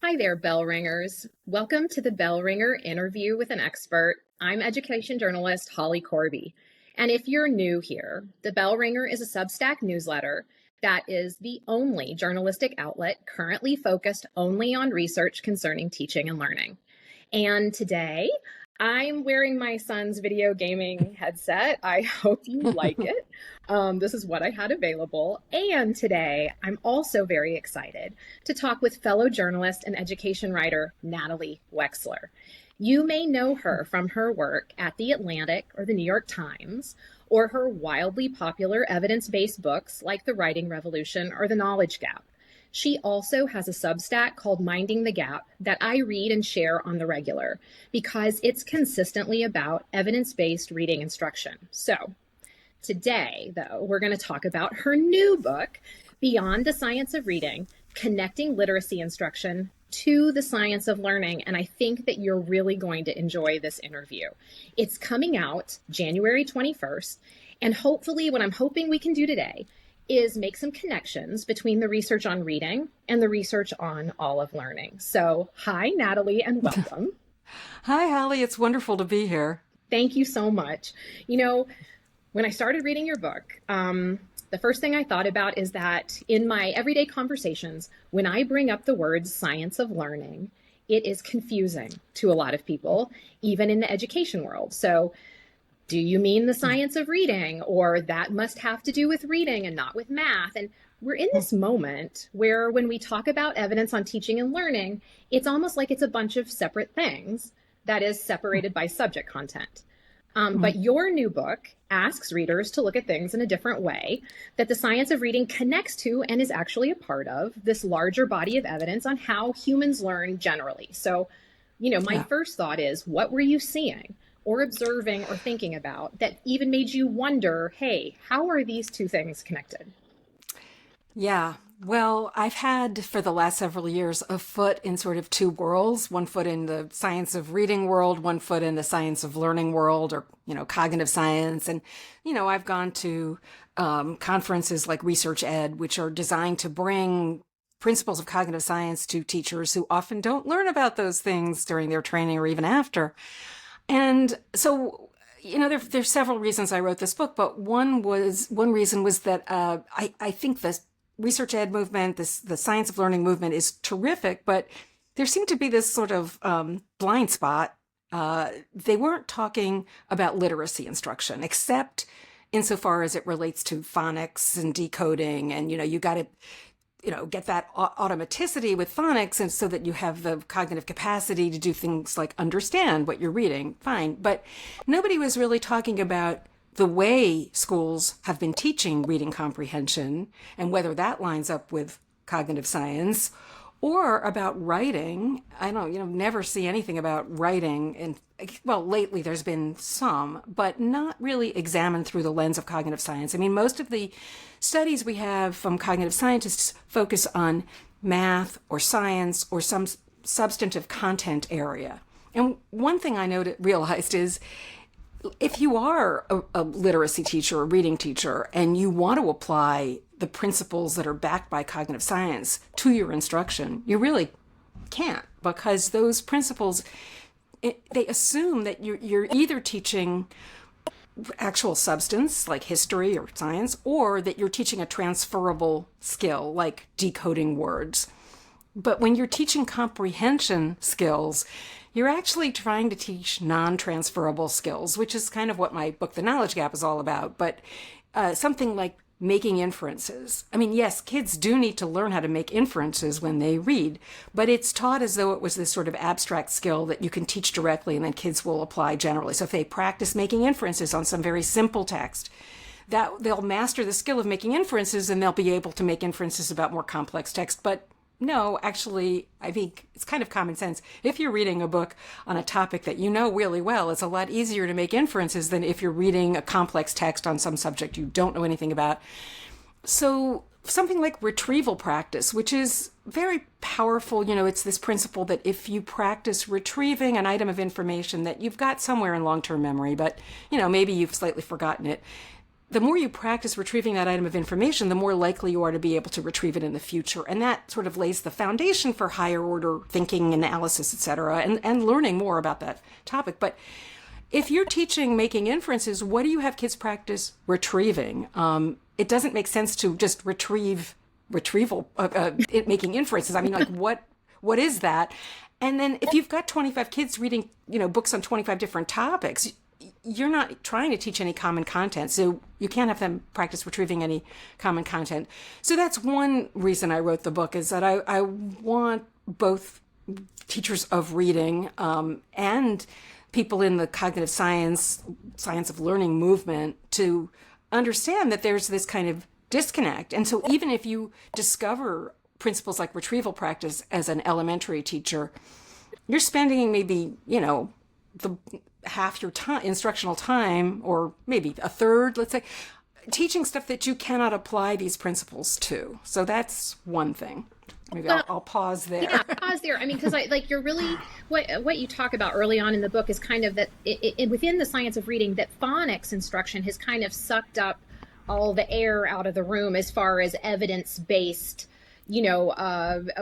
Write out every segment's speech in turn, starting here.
Hi there, bell ringers. Welcome to the Bell Ringer Interview with an Expert. I'm education journalist Holly Corby. And if you're new here, the Bell Ringer is a Substack newsletter that is the only journalistic outlet currently focused only on research concerning teaching and learning. And today, I'm wearing my son's video gaming headset. I hope you like it. This is what I had available. And today, I'm also very excited to talk with fellow journalist and education writer Natalie Wexler. You may know her from her work at The Atlantic or The New York Times, or her wildly popular evidence-based books like The Writing Revolution or The Knowledge Gap. She also has a Substack called Minding the Gap that I read and share on the regular because it's consistently about evidence-based reading instruction. So today, though, we're going to talk about her new book, Beyond the Science of Reading, Connecting Literacy Instruction to the Science of Learning. And I think that you're really going to enjoy this interview. It's coming out January 21st. And hopefully what I'm hoping we can do today is make some connections between the research on reading and the research on all of learning. So hi, Natalie, and welcome. Hi, Holly. It's wonderful to be here. Thank you so much. You know, when I started reading your book, the first thing I thought about is that in my everyday conversations, when I bring up the words science of learning, it is confusing to a lot of people, even in the education world. So do you mean the science of reading, or that must have to do with reading and not with math? And we're in this moment where when we talk about evidence on teaching and learning, it's almost like it's a bunch of separate things that is separated by subject content. But your new book asks readers to look at things in a different way, that the science of reading connects to and is actually a part of this larger body of evidence on how humans learn generally. So, my first thought is, what were you seeing or observing or thinking about that even made you wonder, hey, how are these two things connected? Yeah. Well, I've had for the last several years a foot in sort of two worlds, one foot in the science of reading world, one foot in the science of learning world, or, cognitive science. And, I've gone to conferences like Research Ed, which are designed to bring principles of cognitive science to teachers who often don't learn about those things during their training or even after. And so, there's several reasons I wrote this book, but one reason was that I think the research ed movement, the science of learning movement is terrific, but there seemed to be this sort of blind spot. They weren't talking about literacy instruction, except insofar as it relates to phonics and decoding, and you got to get that automaticity with phonics, and so that you have the cognitive capacity to do things like understand what you're reading. Fine. But nobody was really talking about the way schools have been teaching reading comprehension and whether that lines up with cognitive science, or about writing. I don't, never see anything about writing. And well, lately there's been some, but not really examined through the lens of cognitive science. I mean, most of the studies we have from cognitive scientists focus on math or science or some substantive content area. And one thing I realized is, if you are a literacy teacher, a reading teacher, and you want to apply the principles that are backed by cognitive science to your instruction, you really can't, because those principles, they assume that you're either teaching actual substance like history or science, or that you're teaching a transferable skill like decoding words. But when you're teaching comprehension skills, you're actually trying to teach non-transferable skills, which is kind of what my book, The Knowledge Gap, is all about. But something like making inferences. I mean, yes, kids do need to learn how to make inferences when they read, but it's taught as though it was this sort of abstract skill that you can teach directly and then kids will apply generally. So if they practice making inferences on some very simple text, that they'll master the skill of making inferences and they'll be able to make inferences about more complex text. But no, actually, I think it's kind of common sense. If you're reading a book on a topic that you know really well, it's a lot easier to make inferences than if you're reading a complex text on some subject you don't know anything about. So something like retrieval practice, which is very powerful, it's this principle that if you practice retrieving an item of information that you've got somewhere in long-term memory, but, maybe you've slightly forgotten it, the more you practice retrieving that item of information, the more likely you are to be able to retrieve it in the future. And that sort of lays the foundation for higher order thinking, analysis, et cetera, and learning more about that topic. But if you're teaching making inferences, what do you have kids practice retrieving? It doesn't make sense to just retrieval, making inferences. I mean, like, what is that? And then if you've got 25 kids reading, books on 25 different topics, you're not trying to teach any common content. So you can't have them practice retrieving any common content. So that's one reason I wrote the book, is that I want both teachers of reading and people in the cognitive science of learning movement to understand that there's this kind of disconnect. And so even if you discover principles like retrieval practice as an elementary teacher, you're spending maybe, the half your time, instructional time, or maybe a third, let's say, teaching stuff that you cannot apply these principles to. So that's one thing. Maybe I'll pause there. Yeah, pause there. I mean, because you're really, what you talk about early on in the book is kind of that within the science of reading, that phonics instruction has kind of sucked up all the air out of the room as far as evidence-based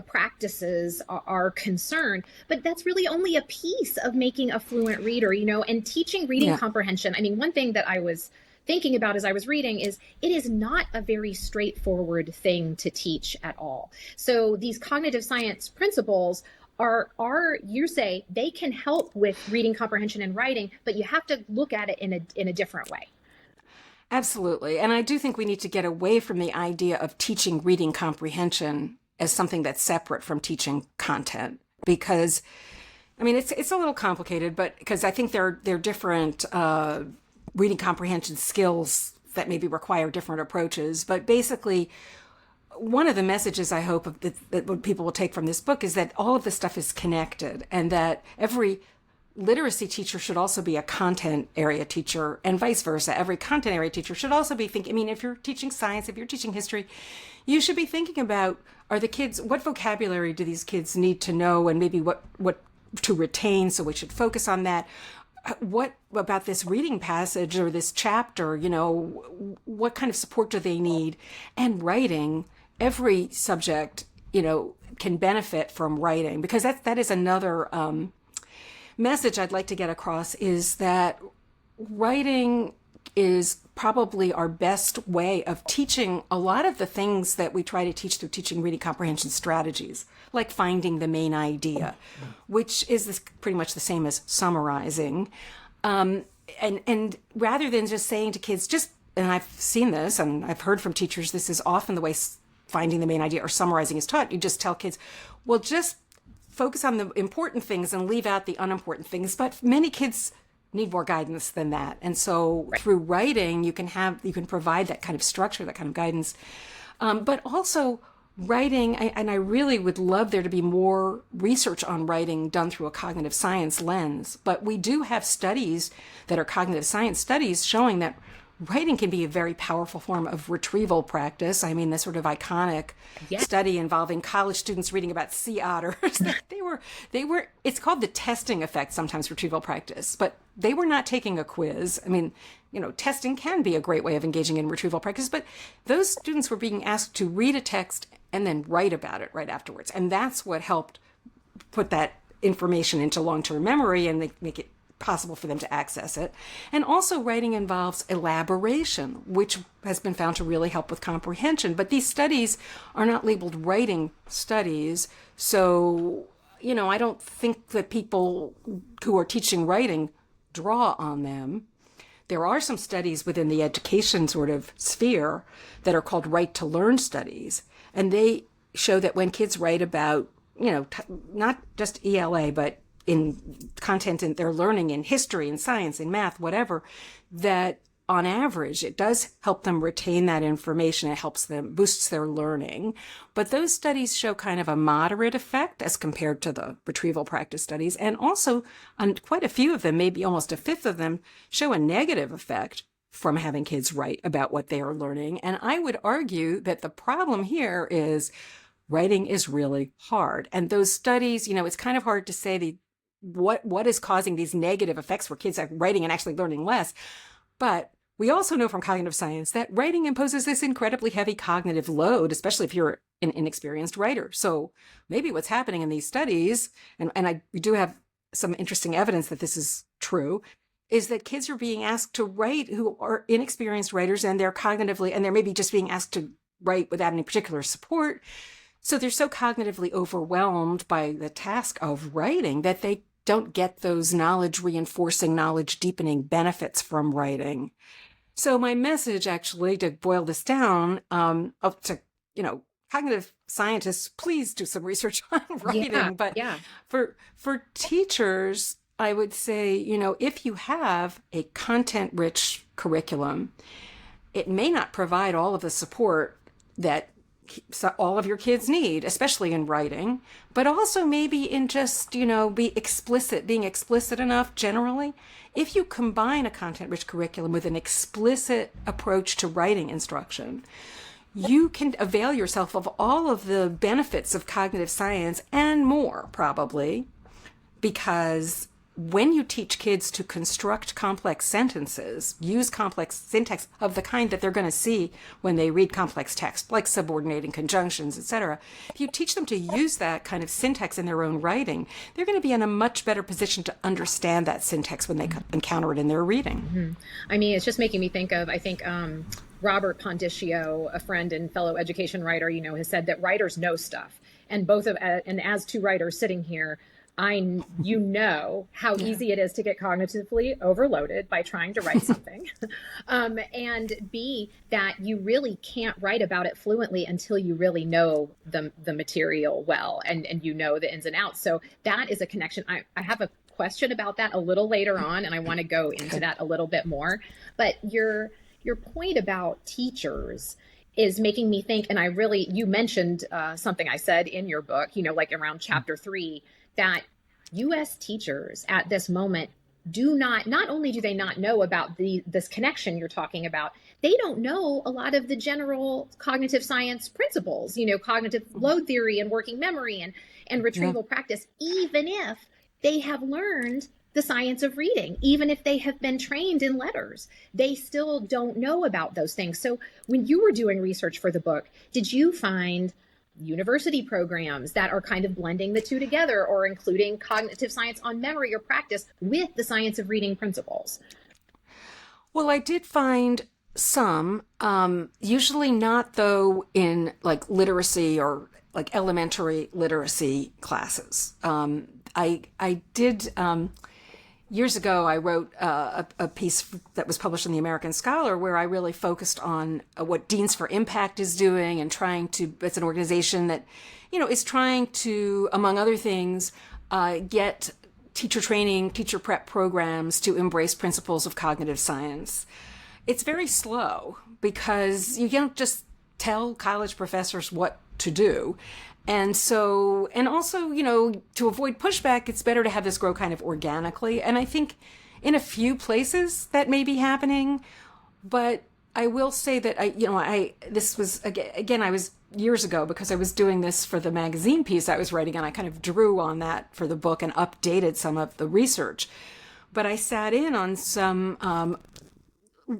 practices are concerned. But that's really only a piece of making a fluent reader, and teaching reading comprehension. I mean, one thing that I was thinking about as I was reading is it is not a very straightforward thing to teach at all. So these cognitive science principles are you say they can help with reading comprehension and writing, but you have to look at it in a different way. Absolutely. And I do think we need to get away from the idea of teaching reading comprehension as something that's separate from teaching content, because, I mean, it's a little complicated, but because I think there are different reading comprehension skills that maybe require different approaches. But basically, one of the messages I hope that people will take from this book is that all of this stuff is connected, and that every literacy teacher should also be a content area teacher, and vice versa. Every content area teacher should also be thinking, I mean, if you're teaching science, if you're teaching history, you should be thinking about, what vocabulary do these kids need to know, and maybe what to retain, so we should focus on that. What about this reading passage or this chapter, what kind of support do they need? And writing, every subject, can benefit from writing, because that is another message I'd like to get across, is that writing is probably our best way of teaching a lot of the things that we try to teach through teaching reading comprehension strategies, like finding the main idea, which is pretty much the same as summarizing. And rather than just saying to kids, and I've seen this, and I've heard from teachers, this is often the way finding the main idea or summarizing is taught. You just tell kids, well, just focus on the important things and leave out the unimportant things. But many kids need more guidance than that. And so through writing, you can provide that kind of structure, that kind of guidance. But also writing, and I really would love there to be more research on writing done through a cognitive science lens. But we do have studies that are cognitive science studies showing that writing can be a very powerful form of retrieval practice. I mean, the sort of iconic study involving college students reading about sea otters. they were, it's called the testing effect, sometimes retrieval practice, but they were not taking a quiz. I mean, testing can be a great way of engaging in retrieval practice, but those students were being asked to read a text and then write about it right afterwards. And that's what helped put that information into long-term memory and make it possible for them to access it. And also writing involves elaboration, which has been found to really help with comprehension. But these studies are not labeled writing studies. So, I don't think that people who are teaching writing draw on them. There are some studies within the education sort of sphere that are called right to learn studies. And they show that when kids write about, not just ELA, but in content and they're learning in history and science and math, whatever, that on average, it does help them retain that information. It helps them, boosts their learning. But those studies show kind of a moderate effect as compared to the retrieval practice studies. And also, on quite a few of them, maybe almost a fifth of them, show a negative effect from having kids write about what they are learning. And I would argue that the problem here is writing is really hard. And those studies, it's kind of hard to say what is causing these negative effects where kids are writing and actually learning less. But we also know from cognitive science that writing imposes this incredibly heavy cognitive load, especially if you're an inexperienced writer. So maybe what's happening in these studies, we do have some interesting evidence that this is true, is that kids are being asked to write who are inexperienced writers, and they're cognitively, and they're maybe just being asked to write without any particular support. So they're so cognitively overwhelmed by the task of writing that they don't get those knowledge reinforcing, knowledge deepening benefits from writing. So my message, actually, to boil this down, to, cognitive scientists, please do some research on writing. Yeah, But yeah. for teachers, I would say, if you have a content-rich curriculum, it may not provide all of the support that all of your kids need, especially in writing, but also maybe in just, being explicit enough generally. If you combine a content-rich curriculum with an explicit approach to writing instruction, you can avail yourself of all of the benefits of cognitive science and more, probably, because when you teach kids to construct complex sentences, use complex syntax of the kind that they're going to see when they read complex text, like subordinating conjunctions, etc., if you teach them to use that kind of syntax in their own writing, they're going to be in a much better position to understand that syntax when they encounter it in their reading. Mm-hmm. I mean, it's just making me think of, I think, Robert Pondiccio, a friend and fellow education writer, has said that writers know stuff. And and as two writers sitting here, how easy it is to get cognitively overloaded by trying to write something. And B, that you really can't write about it fluently until you really know the material well, and the ins and outs. So that is a connection. I have a question about that a little later on, and I want to go into that a little bit more. But your point about teachers is making me think, and you mentioned something I said in your book, like around chapter 3, that U.S. teachers at this moment not only do they not know about this connection you're talking about, they don't know a lot of the general cognitive science principles, cognitive load theory and working memory and retrieval practice, even if they have learned the science of reading, even if they have been trained in letters, they still don't know about those things. So when you were doing research for the book, did you find university programs that are kind of blending the two together, or including cognitive science on memory or practice with the science of reading principles? Well, I did find some, usually not, though, in like literacy or like elementary literacy classes. I did, years ago, I wrote a piece that was published in the American Scholar where I really focused on what Deans for Impact is doing and it's an organization that, is trying to, among other things, get teacher training, teacher prep programs to embrace principles of cognitive science. It's very slow because you don't just tell college professors what to do. And so, and also, to avoid pushback, it's better to have this grow kind of organically. And I think in a few places that may be happening, but I will say that this was, again, I was years ago because I was doing this for the magazine piece I was writing, and I kind of drew on that for the book and updated some of the research. But I sat in on some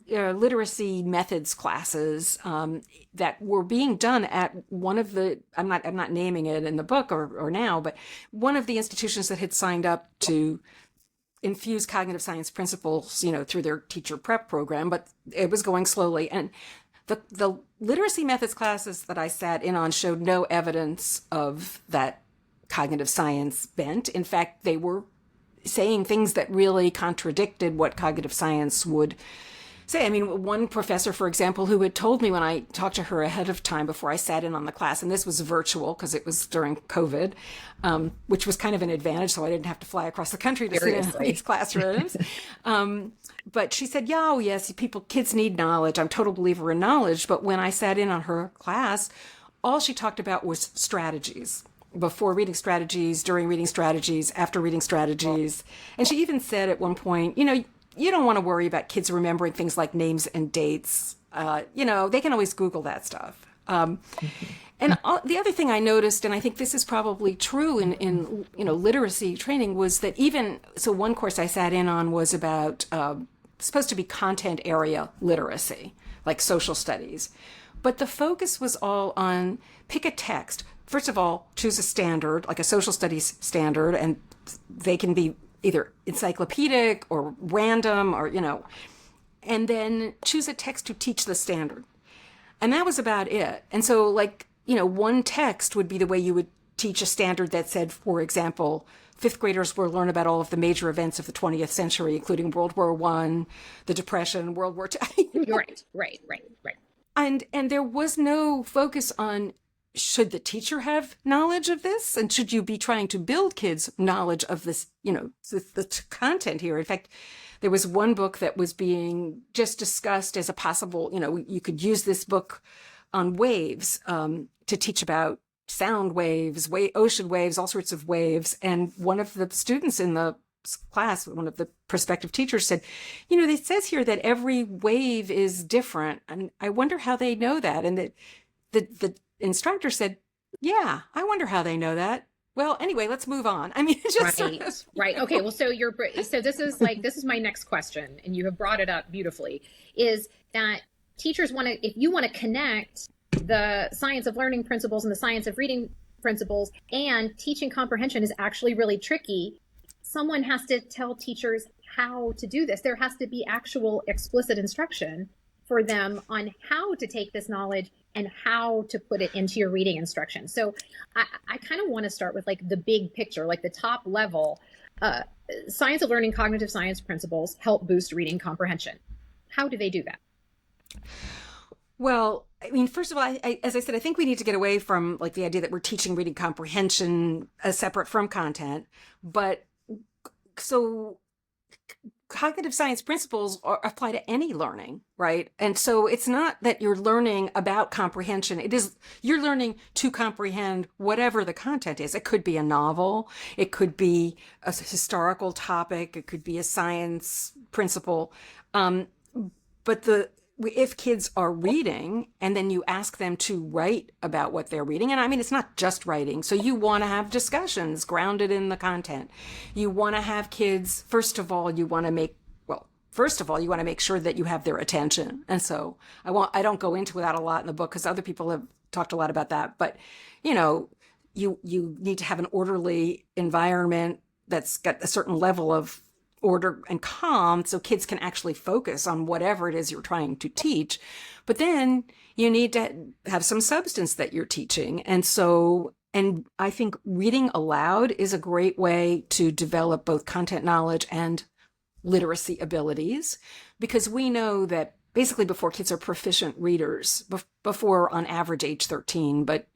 literacy methods classes that were being done at one of the, I'm not naming it in the book or now, but one of the institutions that had signed up to infuse cognitive science principles, through their teacher prep program, but it was going slowly. And the literacy methods classes that I sat in on showed no evidence of that cognitive science bent. In fact, they were saying things that really contradicted what cognitive science would say. I mean, one professor, for example, who had told me when I talked to her ahead of time before I sat in on the class, and this was virtual because it was during COVID, which was kind of an advantage, so I didn't have to fly across the country to sit in these classrooms. But she said, yeah, oh yes, kids need knowledge. I'm a total believer in knowledge. But when I sat in on her class, all she talked about was strategies. Before reading strategies, during reading strategies, after reading strategies. And she even said at one point, you don't want to worry about kids remembering things like names and dates. They can always Google that stuff. And the other thing I noticed, and I think this is probably true in literacy training, was that one course I sat in on was about supposed to be content area literacy, like social studies. But the focus was all on pick a text. First of all, choose a standard, like a social studies standard, and they can be either encyclopedic or random or, and then choose a text to teach the standard. And that was about it. And so, like, one text would be the way you would teach a standard that said, for example, fifth graders will learn about all of the major events of the 20th century, including World War I, the Depression, World War II. Right. And there was no focus on, should the teacher have knowledge of this? And should you be trying to build kids' knowledge of this, the content here? In fact, there was one book that was being just discussed as a possible, you could use this book on waves to teach about sound waves, ocean waves, all sorts of waves. And one of the students in the class, one of the prospective teachers said, it says here that every wave is different. And I wonder how they know that. And the instructor said, yeah, I wonder how they know that. Well, anyway, let's move on. I mean, it's just right. Okay. Well, so this is my next question, and you have brought it up beautifully, is that teachers if you want to connect the science of learning principles and the science of reading principles, and teaching comprehension is actually really tricky. Someone has to tell teachers how to do this. There has to be actual explicit instruction for them on how to take this knowledge and how to put it into your reading instruction. So I kind of want to start with like the big picture, like the top level. Science of learning cognitive science principles help boost reading comprehension. How do they do that? Well, I mean, first of all, as I said, I think we need to get away from like the idea that we're teaching reading comprehension as separate from content. But so cognitive science principles apply to any learning, right? And so it's not that you're learning about comprehension. It is, you're learning to comprehend whatever the content is. It could be a novel. It could be a historical topic. It could be a science principle. But if kids are reading and then you ask them to write about what they're reading, and I mean, it's not just writing. So you want to have discussions grounded in the content. You want to have kids, first of all, you want to make sure that you have their attention. And so I don't go into that a lot in the book because other people have talked a lot about that. But, you need to have an orderly environment that's got a certain level of order and calm so kids can actually focus on whatever it is you're trying to teach. But then you need to have some substance that you're teaching. And I think reading aloud is a great way to develop both content knowledge and literacy abilities, because we know that basically before kids are proficient readers, before on average age 13, but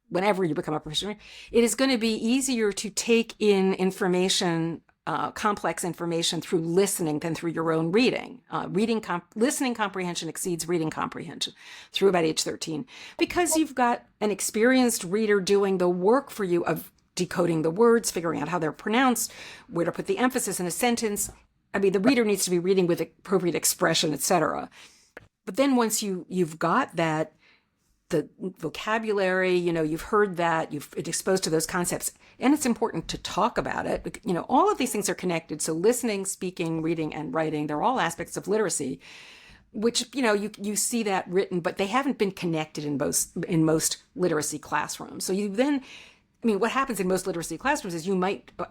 whenever you become a proficient reader, it is going to be easier to take in information, complex information through listening than through your own reading. Listening comprehension exceeds reading comprehension through about age 13, because you've got an experienced reader doing the work for you of decoding the words, figuring out how they're pronounced, where to put the emphasis in a sentence. I mean, the reader needs to be reading with appropriate expression, etc. But then once you've got that, the vocabulary, you've heard that, you've been exposed to those concepts, and it's important to talk about it. All of these things are connected. So listening, speaking, reading, and writing, they're all aspects of literacy, which, you see that written, but they haven't been connected in most literacy classrooms. So what happens in most literacy classrooms is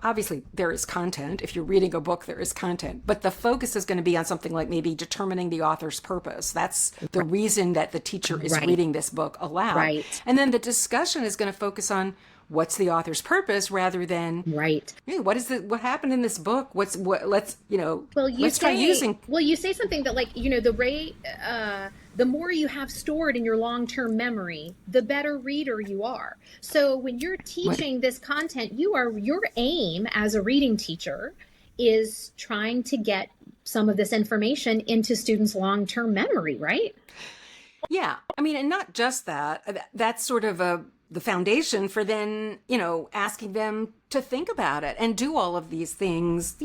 obviously there is content. If you're reading a book, there is content, but the focus is going to be on something like maybe determining the author's purpose. That's the reason that the teacher is reading this book aloud. Right. And then the discussion is going to focus on what's the author's purpose rather than what happened in this book? Let's try using. Well, you say something that the more you have stored in your long-term memory, the better reader you are. So when you're teaching this content, your aim as a reading teacher is trying to get some of this information into students' long-term memory, right? Yeah. I mean, and not just that. That's sort of the foundation for then, asking them to think about it and do all of these things,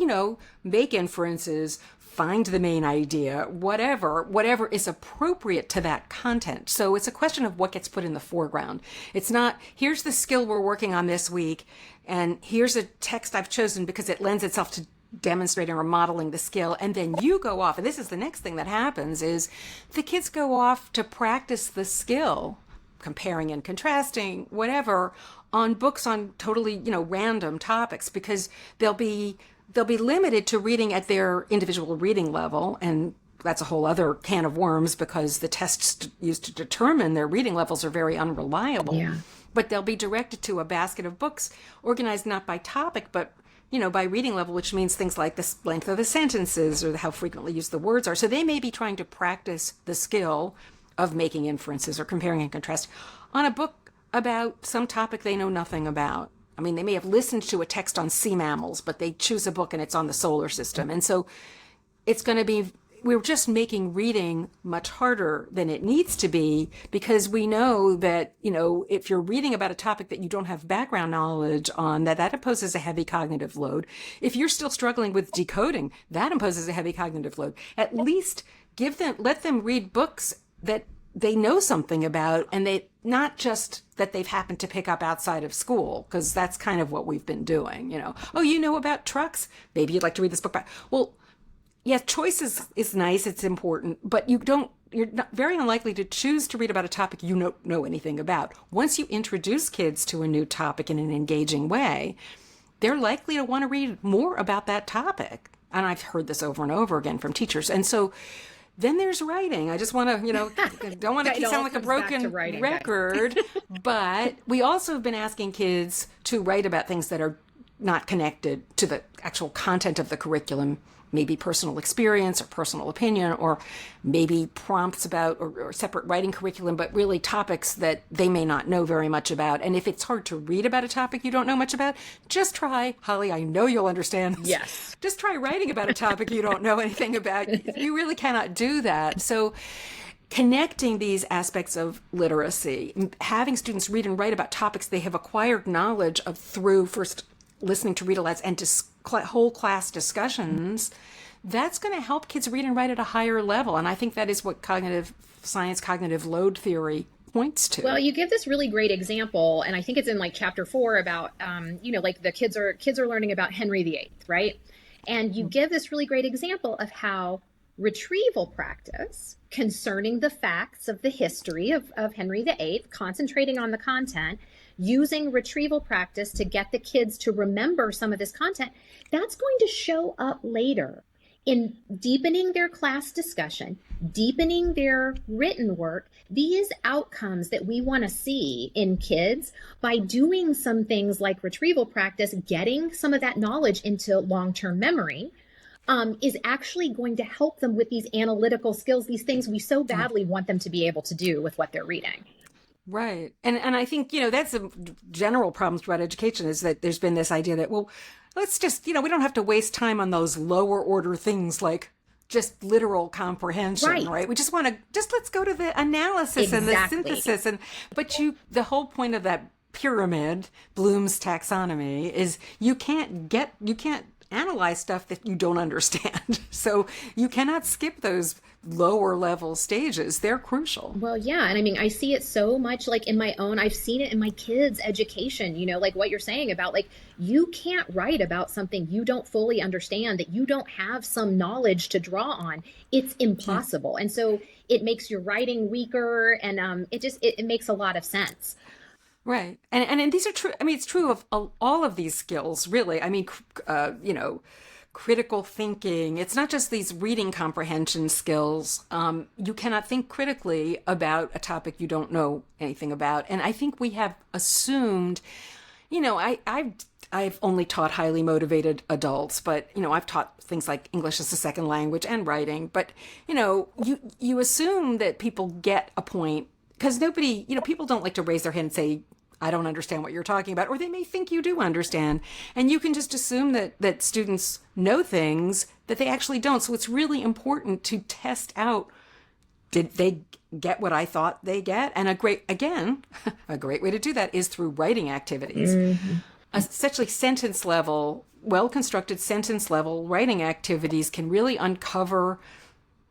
make inferences, find the main idea, whatever is appropriate to that content. So it's a question of what gets put in the foreground. It's not, here's the skill we're working on this week, and here's a text I've chosen because it lends itself demonstrating or modeling the skill, and then you go off, and this is the next thing that happens, is the kids go off to practice the skill, comparing and contrasting, whatever, on books on totally, random topics, because they'll be limited to reading at their individual reading level. And that's a whole other can of worms, because the tests used to determine their reading levels are very unreliable. Yeah. But they'll be directed to a basket of books organized not by topic, but by reading level, which means things like the length of the sentences or how frequently used the words are. So they may be trying to practice the skill of making inferences or comparing and contrast on a book about some topic they know nothing about. I mean, they may have listened to a text on sea mammals, but they choose a book and it's on the solar system. And so it's going to be, we're just making reading much harder than it needs to be, because we know that, if you're reading about a topic that you don't have background knowledge on, that imposes a heavy cognitive load. If you're still struggling with decoding, that imposes a heavy cognitive load. At least let them read books that they know something about, and they not just that they've happened to pick up outside of school, because that's kind of what we've been doing. Oh, you know about trucks? Maybe you'd like to read this book about. Well, yeah, choice is nice, it's important, but you're not very unlikely to choose to read about a topic you know anything about. Once you introduce kids to a new topic in an engaging way, they're likely to want to read more about that topic. And I've heard this over and over again from teachers. And so then there's writing. I just want to, don't want to sound like a broken record, but we also have been asking kids to write about things that are not connected to the actual content of the curriculum, maybe personal experience or personal opinion, or maybe prompts about or separate writing curriculum, but really topics that they may not know very much about. And if it's hard to read about a topic you don't know much about, just try, Holly, I know you'll understand this. Yes. Just try writing about a topic you don't know anything about. You really cannot do that. So connecting these aspects of literacy, having students read and write about topics they have acquired knowledge of through first listening to read-alouds and whole class discussions, that's going to help kids read and write at a higher level. And I think that is what cognitive load theory points to. Well, you give this really great example, and I think it's in like chapter 4 about, like the kids are learning about Henry VIII, right? And you give this really great example of how retrieval practice concerning the facts of the history of Henry VIII, concentrating on the content, using retrieval practice to get the kids to remember some of this content, that's going to show up later in deepening their class discussion, deepening their written work. These outcomes that we want to see in kids by doing some things like retrieval practice, getting some of that knowledge into long-term memory, is actually going to help them with these analytical skills, these things we so badly want them to be able to do with what they're reading. Right. And I think, that's a general problem throughout education, is that there's been this idea that, well, let's just, we don't have to waste time on those lower order things like just literal comprehension, right? We just want to, let's go to the analysis and the synthesis. But the whole point of that pyramid, Bloom's taxonomy, is you can't analyze stuff that you don't understand. So you cannot skip those lower level stages. They're crucial. Well, yeah. And I mean, I see it so much like in my own, I've seen it in my kids' education, like what you're saying about like, you can't write about something you don't fully understand, that you don't have some knowledge to draw on. It's impossible. Yeah. And so it makes your writing weaker, and it makes a lot of sense. Right. And these are true. I mean, it's true of all of these skills, really. I mean, critical thinking. It's not just these reading comprehension skills. You cannot think critically about a topic you don't know anything about. And I think we have assumed, I've only taught highly motivated adults, but, I've taught things like English as a second language and writing. But, you assume that people get a point, because nobody, people don't like to raise their hand and say, I don't understand what you're talking about, or they may think you do understand. And you can just assume that students know things that they actually don't. So it's really important to test out, did they get what I thought they get? And a great way to do that is through writing activities. Mm-hmm. Essentially sentence level, well-constructed sentence level writing activities can really uncover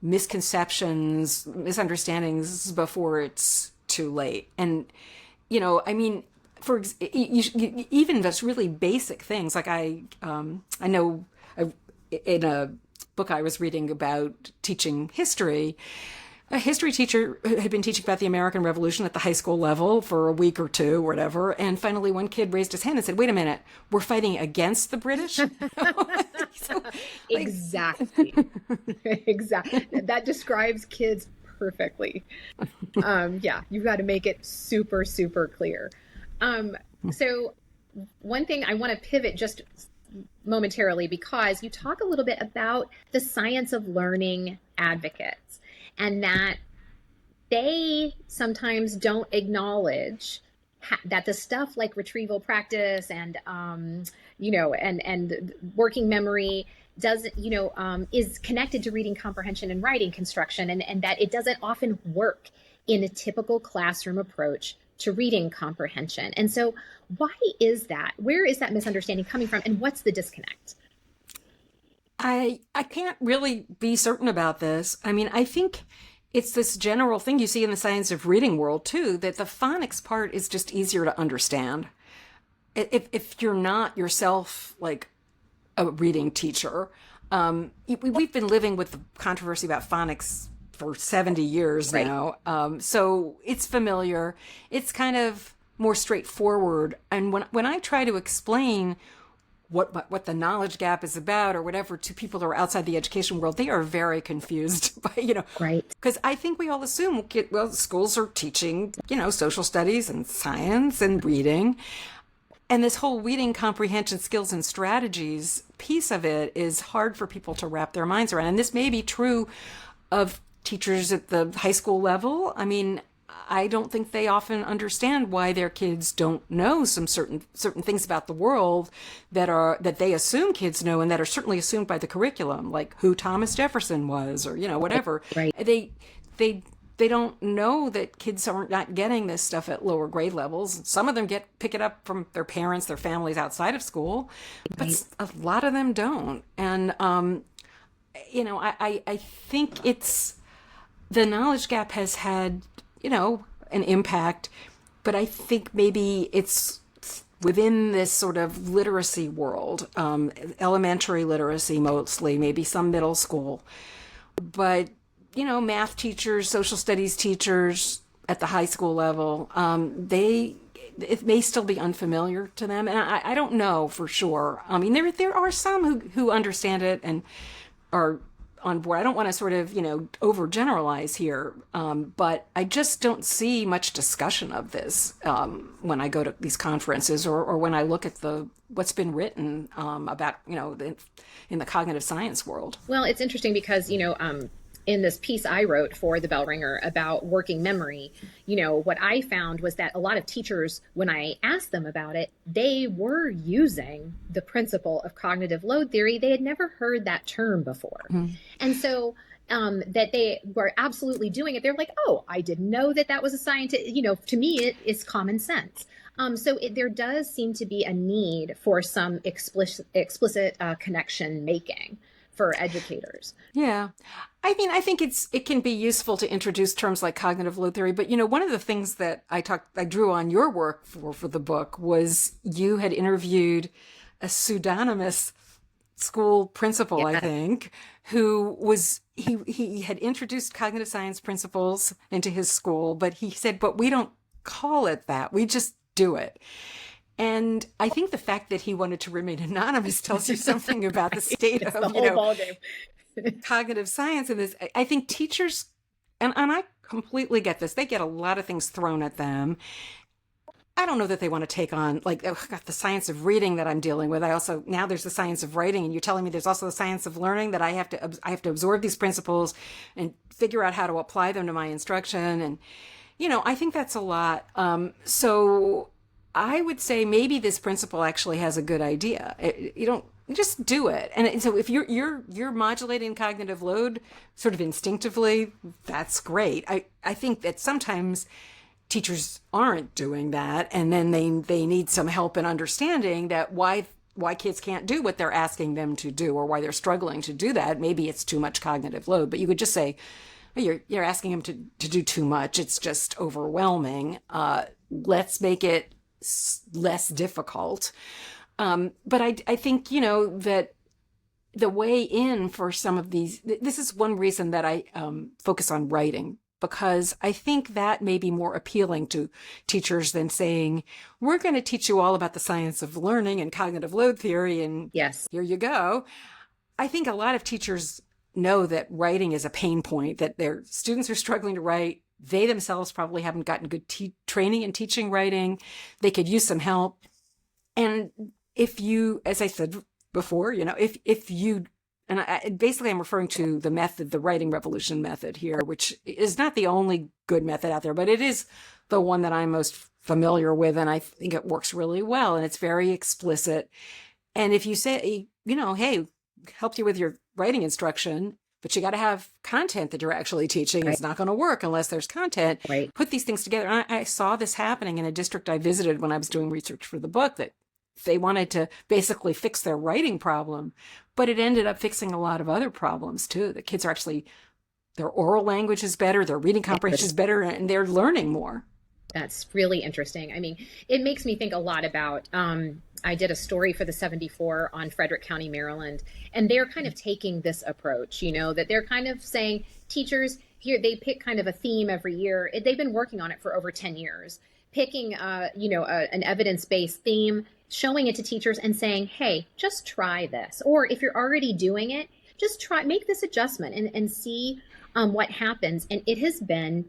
misconceptions, misunderstandings before it's too late. And I mean, even just really basic things like I know in a book I was reading about teaching history, a history teacher had been teaching about the American Revolution at the high school level for a week or two, or whatever. And finally, one kid raised his hand and said, "Wait a minute, we're fighting against the British?" So, like, Exactly. Exactly. That describes kids perfectly. Yeah, you've got to make it super, super clear. So one thing I want to pivot just momentarily because you talk a little bit about the science of learning advocates and that they sometimes don't acknowledge that the stuff like retrieval practice and and working memory doesn't is connected to reading comprehension and writing construction, and that it doesn't often work in a typical classroom approach to reading comprehension. And so why is that? Where is that misunderstanding coming from, and what's the disconnect? I can't really be certain about this. I mean, I think it's this general thing you see in the science of reading world too, that the phonics part is just easier to understand. If you're not yourself like a reading teacher, we've been living with the controversy about phonics for 70 years Right. now. So it's familiar. It's kind of more straightforward. And when I try to explain what the knowledge gap is about or whatever to people who are outside the education world, they are very confused by, Right. because I think we all assume, well, schools are teaching, social studies and science and reading. And this whole reading comprehension skills and strategies piece of it is hard for people to wrap their minds around. And this may be true of teachers at the high school level. I mean, I don't think they often understand why their kids don't know some certain things about the world that they assume kids know and that are certainly assumed by the curriculum, like who Thomas Jefferson was or whatever. Right. They don't know that kids aren't not getting this stuff at lower grade levels. Some of them pick it up from their parents, their families outside of school, but a lot of them don't. And I think it's the knowledge gap has had an impact, but I think maybe it's within this sort of literacy world, elementary literacy mostly, maybe some middle school, but math teachers, social studies teachers at the high school level, it may still be unfamiliar to them, and I don't know for sure. I mean, there are some who understand it and are on board. I don't want to sort of overgeneralize here, but I just don't see much discussion of this when I go to these conferences or when I look at what's been written about in the cognitive science world. Well, it's interesting because, in this piece I wrote for the Bell Ringer about working memory, what I found was that a lot of teachers, when I asked them about it, they were using the principle of cognitive load theory. They had never heard that term before. Mm-hmm. And so that they were absolutely doing it. They're like, oh, I didn't know that was a scientist. To me, it is common sense. So there does seem to be a need for some explicit connection making for educators. Yeah. I mean, I think it can be useful to introduce terms like cognitive load theory, but one of the things that I drew on your work for the book was you had interviewed a pseudonymous school principal, I think, who was he had introduced cognitive science principles into his school, but he said, but we don't call it that. We just do it. And I think the fact that he wanted to remain anonymous tells you something about the state of the whole ballgame. Cognitive science in this. I think teachers, and I completely get this, they get a lot of things thrown at them. I don't know that they want to take on the science of reading that I'm dealing with. Now there's the science of writing, and you're telling me there's also the science of learning, that I have to absorb these principles and figure out how to apply them to my instruction. And, I think that's a lot. So I would say maybe this principle actually has a good idea. You don't just do it. And so if you're modulating cognitive load sort of instinctively, that's great. I think that sometimes teachers aren't doing that, and then they need some help in understanding that why kids can't do what they're asking them to do, or why they're struggling to do that. Maybe it's too much cognitive load, but you could just say, you're asking them to do too much. It's just overwhelming. Let's make it less difficult. But I think, that the way in for some of these, this is one reason that I focus on writing, because I think that may be more appealing to teachers than saying, we're going to teach you all about the science of learning and cognitive load theory, and Yes. here you go. I think a lot of teachers know that writing is a pain point, that their students are struggling to write. They themselves probably haven't gotten good training in teaching writing. They could use some help. And if you, as I said before, if you, and basically I'm referring to the method, the writing revolution method here, which is not the only good method out there, but it is the one that I'm most familiar with. And I think it works really well. And it's very explicit. And if you say, hey, helped you with your writing instruction, but you got to have content that you're actually teaching. Right. It's not going to work unless there's content. Right. Put these things together. And I saw this happening in a district I visited when I was doing research for the book, that they wanted to basically fix their writing problem, but it ended up fixing a lot of other problems too. The kids are actually, their oral language is better, their reading comprehension is better, and they're learning more. That's really interesting. I mean, it makes me think a lot about, I did a story for the 74 on Frederick County, Maryland, and they're kind of taking this approach, that they're kind of saying, teachers, here, they pick kind of a theme every year. They've been working on it for over 10 years, picking, an evidence-based theme, showing it to teachers and saying, hey, just try this. Or if you're already doing it, just make this adjustment and see what happens. And it has been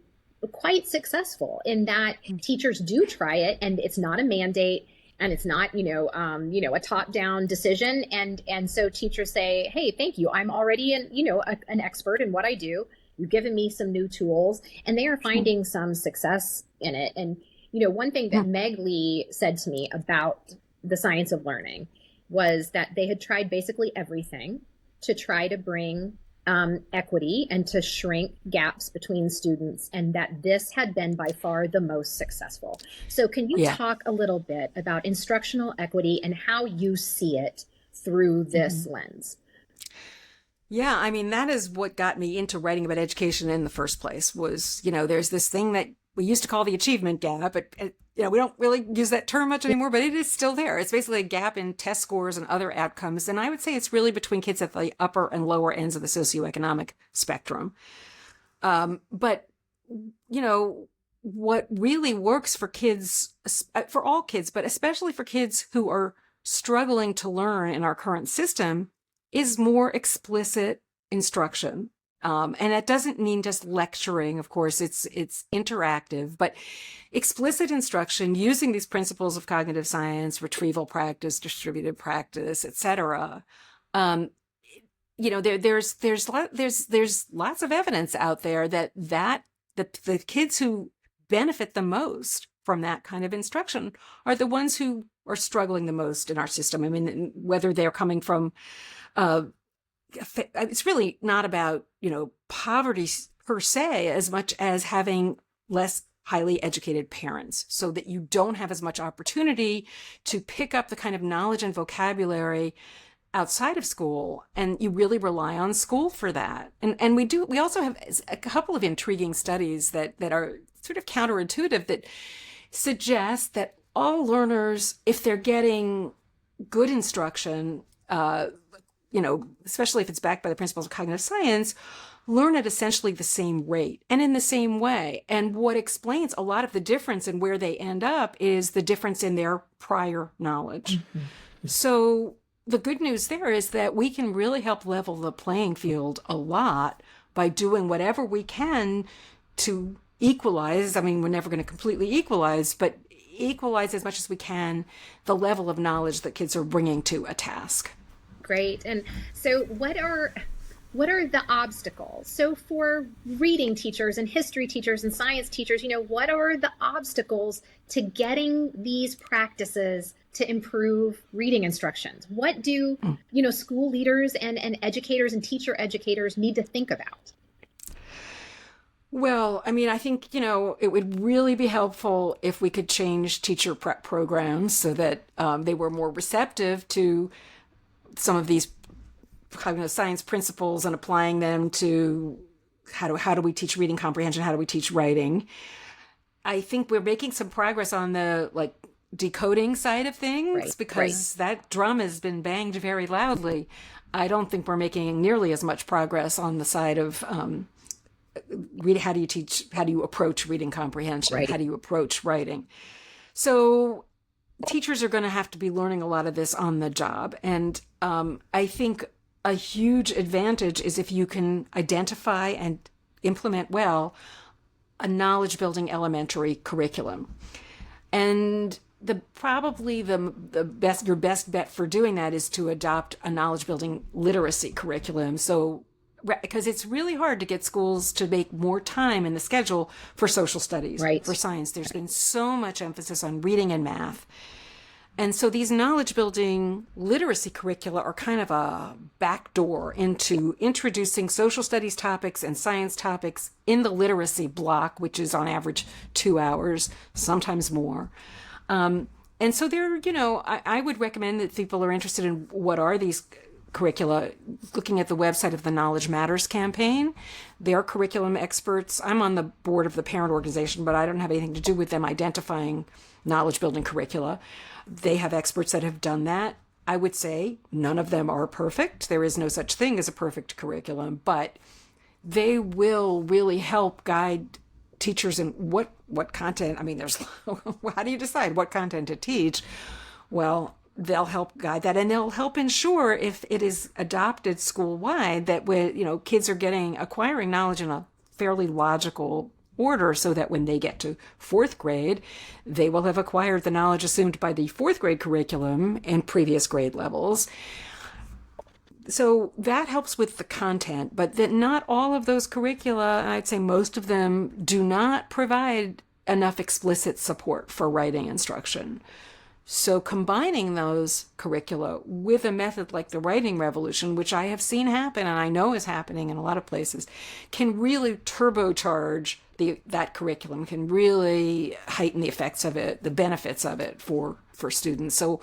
quite successful in that teachers do try it, and it's not a mandate, and it's not, a top-down decision. And so teachers say, hey, thank you. I'm already an expert in what I do. You've given me some new tools, and they are finding some success in it. And, one thing that Meg Lee said to me about the science of learning was that they had tried basically everything to try to bring equity and to shrink gaps between students, and that this had been by far the most successful. So can you talk a little bit about instructional equity and how you see it through this lens? Yeah, I mean, that is what got me into writing about education in the first place was, there's this thing that we used to call the achievement gap, but we don't really use that term much anymore, but it is still there. It's basically a gap in test scores and other outcomes. And I would say it's really between kids at the upper and lower ends of the socioeconomic spectrum. But what really works for kids, for all kids, but especially for kids who are struggling to learn in our current system, is more explicit instruction. And that doesn't mean just lecturing. Of course, it's interactive, but explicit instruction using these principles of cognitive science, retrieval practice, distributed practice, etc. There's lots of evidence out there that the kids who benefit the most from that kind of instruction are the ones who are struggling the most in our system. I mean, whether they're coming from it's really not about, poverty per se, as much as having less highly educated parents, so that you don't have as much opportunity to pick up the kind of knowledge and vocabulary outside of school. And you really rely on school for that. And we also have a couple of intriguing studies that are sort of counterintuitive that suggest that all learners, if they're getting good instruction, especially if it's backed by the principles of cognitive science, learn at essentially the same rate and in the same way. And what explains a lot of the difference in where they end up is the difference in their prior knowledge. So the good news there is that we can really help level the playing field a lot by doing whatever we can to equalize. I mean, we're never going to completely equalize, but equalize as much as we can the level of knowledge that kids are bringing to a task. Great. And so what are the obstacles? So for reading teachers and history teachers and science teachers, what are the obstacles to getting these practices to improve reading instructions? What do, school leaders and educators and teacher educators need to think about? Well, I mean, I think, it would really be helpful if we could change teacher prep programs so that they were more receptive to some of these cognitive science principles and applying them to how do we teach reading comprehension? How do we teach writing? I think we're making some progress on the decoding side of things, Right. because that drum has been banged very loudly. I don't think we're making nearly as much progress on the side of how do you teach, how do you approach reading comprehension, Right. how do you approach writing. So teachers are going to have to be learning a lot of this on the job. And I think a huge advantage is if you can identify and implement well a knowledge building elementary curriculum. And probably the best, your best bet for doing that is to adopt a knowledge building literacy curriculum. So because it's really hard to get schools to make more time in the schedule for social studies, Right. for science. There's been so much emphasis on reading and math. And so these knowledge building literacy curricula are kind of a backdoor into introducing social studies topics and science topics in the literacy block, which is on average 2 hours, sometimes more. And so I would recommend that people are interested in what are these curricula, looking at the website of the Knowledge Matters campaign. They're curriculum experts. I'm on the board of the parent organization, but I don't have anything to do with them identifying knowledge building curricula. They have experts that have done that. I would say none of them are perfect. There is no such thing as a perfect curriculum, but they will really help guide teachers in what content. I mean, there's how do you decide what content to teach? Well, they'll help guide that, and they'll help ensure, if it is adopted school-wide, that when kids are acquiring knowledge in a fairly logical order, so that when they get to fourth grade, they will have acquired the knowledge assumed by the fourth grade curriculum in previous grade levels. So that helps with the content, but that not all of those curricula, I'd say most of them, do not provide enough explicit support for writing instruction. So combining those curricula with a method like the writing revolution, which I have seen happen and I know is happening in a lot of places, can really turbocharge that curriculum, can really heighten the effects of it, the benefits of it for students. So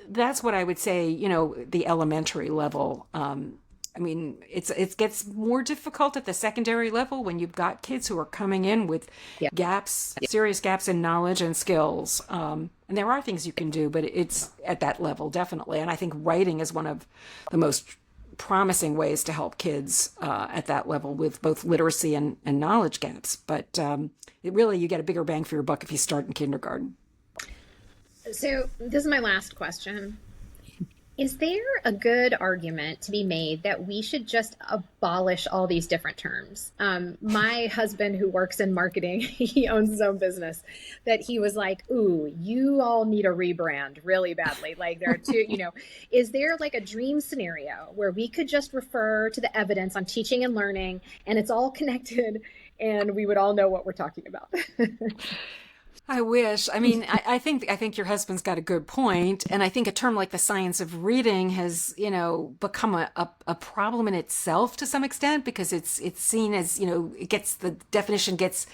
that's what I would say, the elementary level. I mean, it gets more difficult at the secondary level when you've got kids who are coming in with gaps, serious gaps in knowledge and skills. And there are things you can do, but it's at that level, definitely. And I think writing is one of the most promising ways to help kids at that level with both literacy and knowledge gaps. But you get a bigger bang for your buck if you start in kindergarten. So this is my last question. Is there a good argument to be made that we should just abolish all these different terms? My husband, who works in marketing, he owns his own business, that he was like, ooh, you all need a rebrand really badly. Like there are two, is there like a dream scenario where we could just refer to the evidence on teaching and learning and it's all connected and we would all know what we're talking about? I wish. I mean, I think your husband's got a good point, and I think a term like the science of reading has, become a problem in itself to some extent, because it's seen as, the definition gets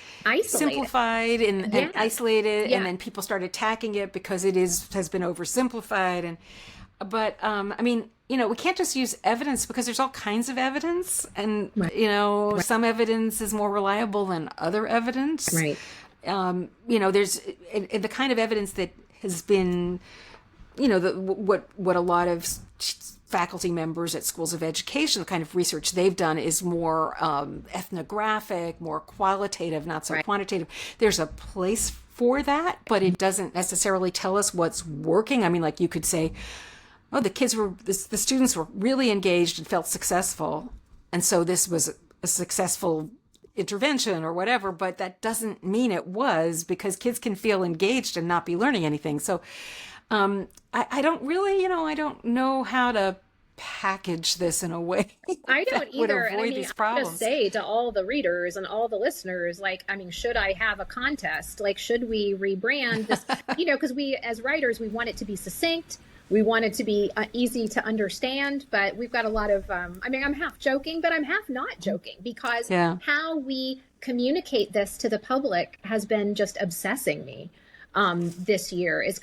simplified and isolated, and then people start attacking it because has been oversimplified, but I mean, we can't just use evidence, because there's all kinds of evidence, and some evidence is more reliable than other evidence. Right. There's the kind of evidence that has been, what a lot of faculty members at schools of education, the kind of research they've done is more ethnographic, more qualitative, not so quantitative. There's a place for that, but it doesn't necessarily tell us what's working. I mean, like you could say, oh, the students were really engaged and felt successful, and so this was a successful intervention or whatever, but that doesn't mean it was, because kids can feel engaged and not be learning anything. So I don't really, I don't know how to package this in a way I don't either. would avoid these I problems. just say to all the readers and all the listeners, should I have a contest? Like, should we rebrand this? Because we, as writers, we want it to be succinct. We want it to be easy to understand, but we've got a lot of, I'm half joking, but I'm half not joking, because how we communicate this to the public has been just obsessing me this year. It's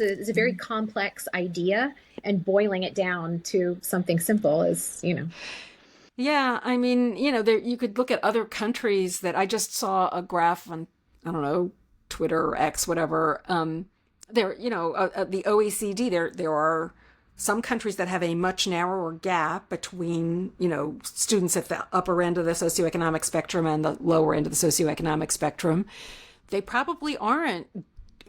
a very complex idea, and boiling it down to something simple is, Yeah, I mean, you could look at other countries that I just saw a graph on, I don't know, Twitter or X, whatever, The OECD, there are some countries that have a much narrower gap between, students at the upper end of the socioeconomic spectrum and the lower end of the socioeconomic spectrum. They probably aren't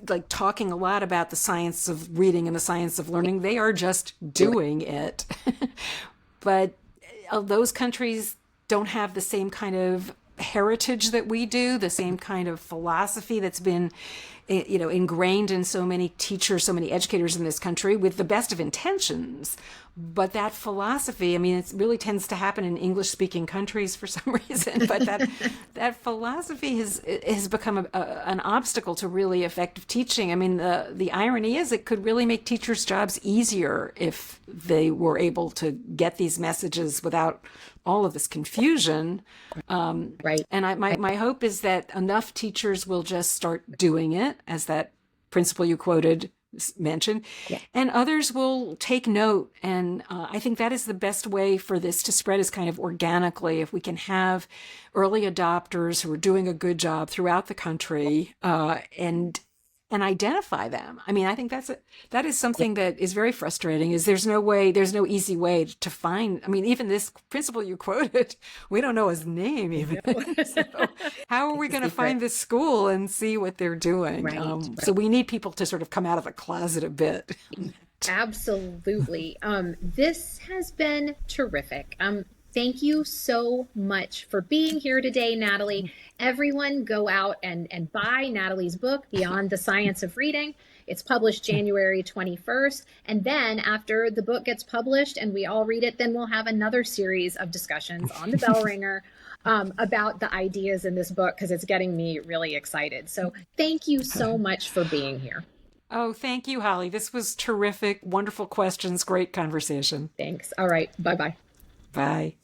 like talking a lot about the science of reading and the science of learning. They are just doing it. But those countries don't have the same kind of heritage that we do, the same kind of philosophy that's been ingrained in so many teachers, so many educators in this country with the best of intentions. But that philosophy, I mean, it really tends to happen in English-speaking countries for some reason. But that philosophy has become an obstacle to really effective teaching. I mean, the irony is it could really make teachers' jobs easier if they were able to get these messages without all of this confusion. Right. And my hope is that enough teachers will just start doing it, as that principle you quoted mentioned, Yeah. and others will take note. And I think that is the best way for this to spread, is kind of organically. If we can have early adopters who are doing a good job throughout the country, and identify them. I mean, I think that is something that is very frustrating. Is there's no easy way to find. I mean, even this principal you quoted, we don't know his name even. So how are we going to find this school and see what they're doing? Right. So we need people to sort of come out of the closet a bit. Absolutely. This has been terrific. Thank you so much for being here today, Natalie. Everyone go out and buy Natalie's book, Beyond the Science of Reading. It's published January 21st. And then after the book gets published and we all read it, then we'll have another series of discussions on the Bell Ringer about the ideas in this book, because it's getting me really excited. So thank you so much for being here. Oh, thank you, Holly. This was terrific. Wonderful questions. Great conversation. Thanks. All right. Bye-bye. Bye.